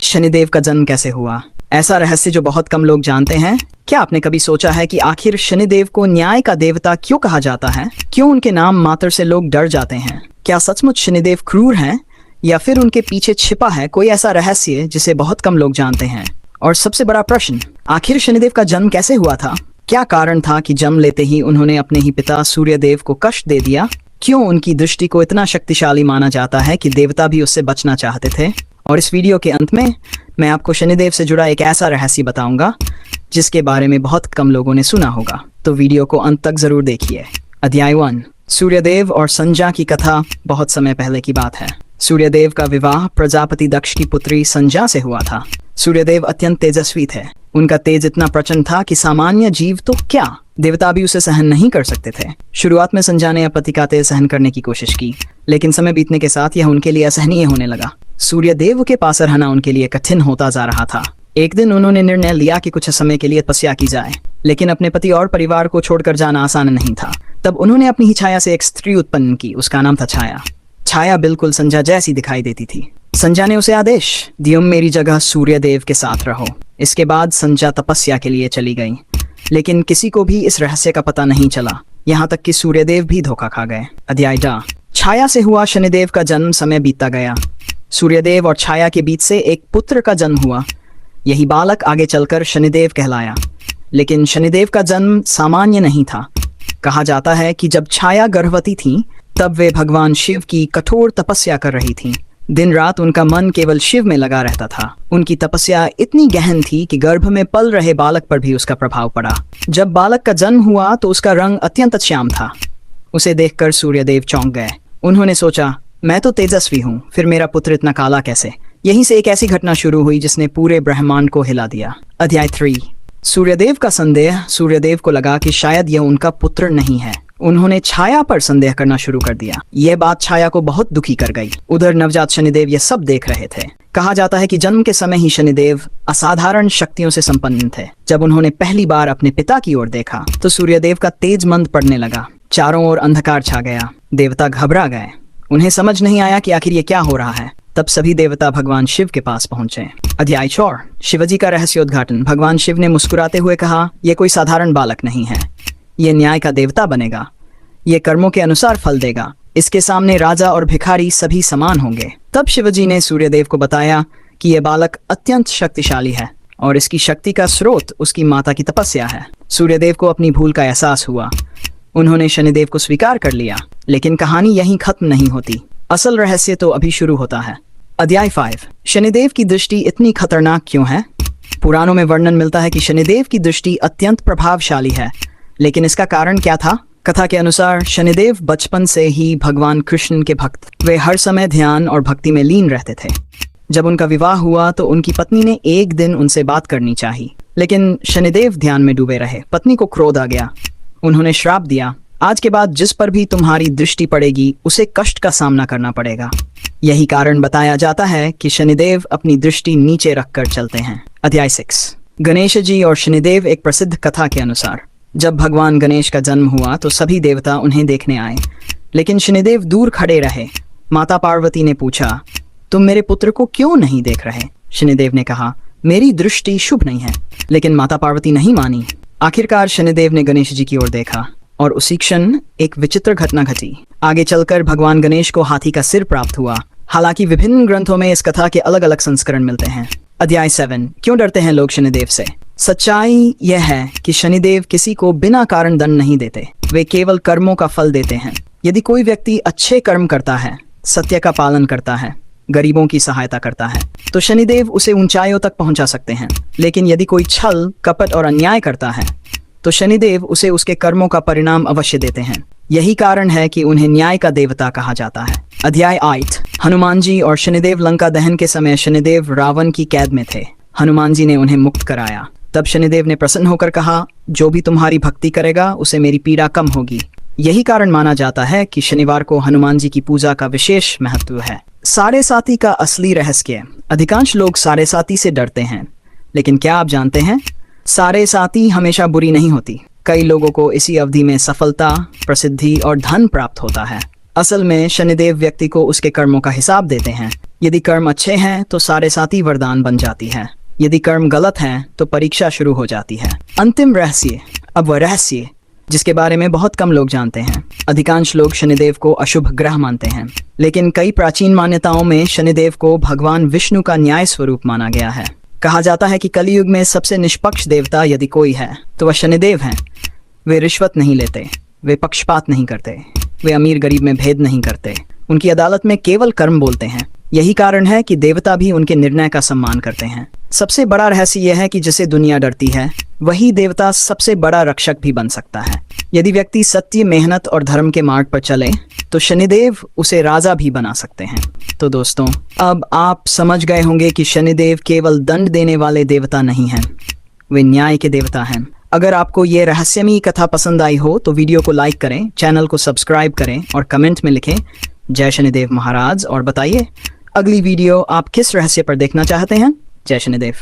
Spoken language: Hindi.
शनिदेव का जन्म कैसे हुआ? ऐसा रहस्य जो बहुत कम लोग जानते हैं। क्या आपने कभी सोचा है कि आखिर शनिदेव को न्याय का देवता क्यों कहा जाता है? क्यों उनके नाम मात्र से लोग डर जाते हैं? क्या सचमुच शनिदेव क्रूर हैं या फिर उनके पीछे छिपा है कोई ऐसा रहस्य जिसे बहुत कम लोग जानते हैं? और सबसे बड़ा प्रश्न, आखिर शनिदेव का जन्म कैसे हुआ था? क्या कारण था कि जन्म लेते ही उन्होंने अपने ही पिता सूर्यदेव को कष्ट दे दिया? क्यों उनकी दृष्टि को इतना शक्तिशाली माना जाता है कि देवता भी उससे बचना चाहते थे? और इस वीडियो के अंत में मैं आपको शनिदेव से जुड़ा एक ऐसा रहस्य बताऊंगा जिसके बारे में बहुत कम लोगों ने सुना होगा। तो वीडियो को अंत तक जरूर देखिए। अध्याय 1। सूर्यदेव और संजा की कथा। बहुत समय पहले की बात है। सूर्यदेव का विवाह प्रजापति दक्ष की पुत्री संजा से हुआ था। सूर्यदेव अत्यंत तेजस्वी थे। उनका तेज इतना प्रचंड था कि सामान्य जीव तो क्या, देवता भी उसे सहन नहीं कर सकते थे। शुरुआत में संजा ने पति का तेज सहन करने की कोशिश की, लेकिन समय बीतने के साथ यह उनके लिए असहनीय होने लगा। सूर्यदेव के पास रहना उनके लिए कठिन होता जा रहा था। एक दिन उन्होंने निर्णय लिया कि कुछ समय के लिए तपस्या की जाए, लेकिन अपने पति और परिवार को छोड़कर जाना आसान नहीं था। तब उन्होंने अपनी ही छाया से एक स्त्री उत्पन्न की। उसका नाम था छाया। छाया बिल्कुल संजा जैसी दिखाई देती थी। संजा ने उसे आदेश दिया, मेरी जगह सूर्यदेव के साथ रहो। इसके बाद संजा तपस्या के लिए चली गई, लेकिन किसी को भी इस रहस्य का पता नहीं चला, यहाँ तक कि सूर्यदेव भी धोखा खा गए। अध्याय 2। छाया से हुआ शनिदेव का जन्म। समय बीतता गया। सूर्यदेव और छाया के बीच से एक पुत्र का जन्म हुआ। यही बालक आगे चलकर शनिदेव कहलाया। लेकिन शनिदेव का जन्म सामान्य नहीं था। कहा जाता है कि जब छाया गर्भवती थी तब वे भगवान शिव की कठोर तपस्या कर रही थीं। दिन रात उनका मन केवल शिव में लगा रहता था। उनकी तपस्या इतनी गहन थी कि गर्भ में पल रहे बालक पर भी उसका प्रभाव पड़ा। जब बालक का जन्म हुआ तो उसका रंग अत्यंत श्याम था। उसे देखकर सूर्यदेव चौंक गए। उन्होंने सोचा, मैं तो तेजस्वी हूँ, फिर मेरा पुत्र इतना काला कैसे? यहीं से एक ऐसी घटना शुरू हुई जिसने पूरे ब्रह्मांड को हिला दिया। अध्याय 3। सूर्यदेव का संदेह। सूर्यदेव को लगा कि शायद यह उनका पुत्र नहीं है। उन्होंने छाया पर संदेह करना शुरू कर दिया। यह बात छाया को बहुत दुखी कर गई। उधर नवजात शनिदेव यह सब देख रहे थे। कहा जाता है कि जन्म के समय ही शनिदेव असाधारण शक्तियों से संपन्न थे। जब उन्होंने पहली बार अपने पिता की ओर देखा तो सूर्यदेव का तेज मंद पड़ने लगा। चारों ओर अंधकार छा गया। देवता घबरा गए। उन्हें समझ नहीं आया कि आखिर ये क्या हो रहा है। तब सभी देवता भगवान शिव के पास पहुंचे। अध्याय 4। शिवजी का रहस्योद्घाटन। भगवान शिव ने मुस्कुराते हुए कहा, यह कोई साधारण बालक नहीं है। ये न्याय का देवता बनेगा। ये कर्मों के अनुसार फल देगा। इसके सामने राजा और भिखारी सभी समान होंगे। तब शिवजी ने सूर्यदेव को बताया कि यह बालक अत्यंत शक्तिशाली है और इसकी शक्ति का स्रोत उसकी माता की तपस्या है। सूर्यदेव को अपनी भूल का एहसास हुआ। उन्होंने शनिदेव को स्वीकार कर लिया। लेकिन कहानी यहीं खत्म नहीं होती। असल रहस्य तो अभी शुरू होता है। अध्याय 5। शनिदेव की दृष्टि इतनी खतरनाक क्यों है? पुराणों में वर्णन मिलता है कि शनिदेव की दृष्टि अत्यंत प्रभावशाली है, लेकिन इसका कारण क्या था? कथा के अनुसार शनिदेव बचपन से ही भगवान कृष्ण के भक्त। वे हर समय ध्यान और भक्ति में लीन रहते थे। जब उनका विवाह हुआ तो उनकी पत्नी ने एक दिन उनसे बात करनी चाहिए, लेकिन शनिदेव ध्यान में डूबे रहे। पत्नी को क्रोध आ गया। उन्होंने श्राप दिया, आज के बाद जिस पर भी तुम्हारी दृष्टि पड़ेगी उसे कष्ट का सामना करना पड़ेगा। यही कारण बताया जाता है कि शनिदेव अपनी दृष्टि नीचे रखकर चलते हैं। अध्याय 6। गणेश जी और शनिदेव। एक प्रसिद्ध कथा के अनुसार जब भगवान गणेश का जन्म हुआ तो सभी देवता उन्हें देखने आए, लेकिन शनिदेव दूर खड़े रहे। माता पार्वती ने पूछा, तुम मेरे पुत्र को क्यों नहीं देख रहे? शनिदेव ने कहा, मेरी दृष्टि शुभ नहीं है। लेकिन माता पार्वती नहीं मानी। आखिरकार शनिदेव ने गणेश जी की ओर देखा और उसी क्षण एक विचित्र घटना घटी। आगे चलकर भगवान गणेश को हाथी का सिर प्राप्त हुआ। हालांकि विभिन्न ग्रंथों में इस कथा के अलग अलग संस्करण मिलते हैं। अध्याय 7। क्यों डरते हैं लोग शनिदेव से? सच्चाई यह है कि शनिदेव किसी को बिना कारण दंड नहीं देते। वे केवल कर्मों का फल देते हैं। यदि कोई व्यक्ति अच्छे कर्म करता है, सत्य का पालन करता है, गरीबों की सहायता करता है, तो शनिदेव उसे ऊंचाइयों तक पहुंचा सकते हैं। लेकिन यदि कोई छल, कपट और अन्याय करता है तो शनिदेव उसे उसके कर्मों का परिणाम अवश्य देते हैं। यही कारण है कि उन्हें न्याय का देवता कहा जाता है। अध्याय 8। हनुमान जी और शनिदेव। लंका दहन के समय शनिदेव रावण की कैद में थे। हनुमान जी ने उन्हें मुक्त कराया। तब शनिदेव ने प्रसन्न होकर कहा, जो भी तुम्हारी भक्ति करेगा उसे मेरी पीड़ा कम होगी। यही कारण माना जाता है कि शनिवार को हनुमान जी की पूजा का विशेष महत्व है। साढ़े साती का असली रहस्य। अधिकांश लोग साढ़े साती से डरते हैं, लेकिन क्या आप जानते हैं, साढ़े साती हमेशा बुरी नहीं होती। कई लोगों को इसी अवधि में सफलता, प्रसिद्धि और धन प्राप्त होता है। असल में शनिदेव व्यक्ति को उसके कर्मों का हिसाब देते हैं। यदि कर्म अच्छे हैं तो सारे साथी वरदान बन जाती है, यदि कर्म गलत हैं तो परीक्षा शुरू हो जाती है। अंतिम रहस्य। अब वह रहस्य जिसके बारे में बहुत कम लोग जानते हैं। अधिकांश लोग शनिदेव को अशुभ ग्रह मानते हैं, लेकिन कई प्राचीन मान्यताओं में शनिदेव को भगवान विष्णु का न्याय स्वरूप माना गया है। कहा जाता है कि कलयुग में सबसे निष्पक्ष देवता यदि कोई है तो वह शनिदेव हैं। वे रिश्वत नहीं लेते, वे पक्षपात नहीं करते, वे अमीर गरीब में भेद नहीं करते, उनकी अदालत में केवल कर्म बोलते हैं। यही कारण है कि देवता भी उनके निर्णय का सम्मान करते हैं। सबसे बड़ा रहस्य यह है कि जिसे दुनिया डरती है वही देवता सबसे बड़ा रक्षक भी बन सकता है। यदि व्यक्ति सत्य, मेहनत और धर्म के मार्ग पर चले तो शनिदेव उसे राजा भी बना सकते हैं। तो दोस्तों, अब आप समझ गए होंगे कि शनिदेव केवल दंड देने वाले देवता नहीं हैं, वे न्याय के देवता हैं। अगर आपको ये रहस्यमयी कथा पसंद आई हो तो वीडियो को लाइक करें, चैनल को सब्सक्राइब करें और कमेंट में लिखें जय शनिदेव महाराज, और बताइए अगली वीडियो आप किस रहस्य पर देखना चाहते हैं। जय शनिदेव।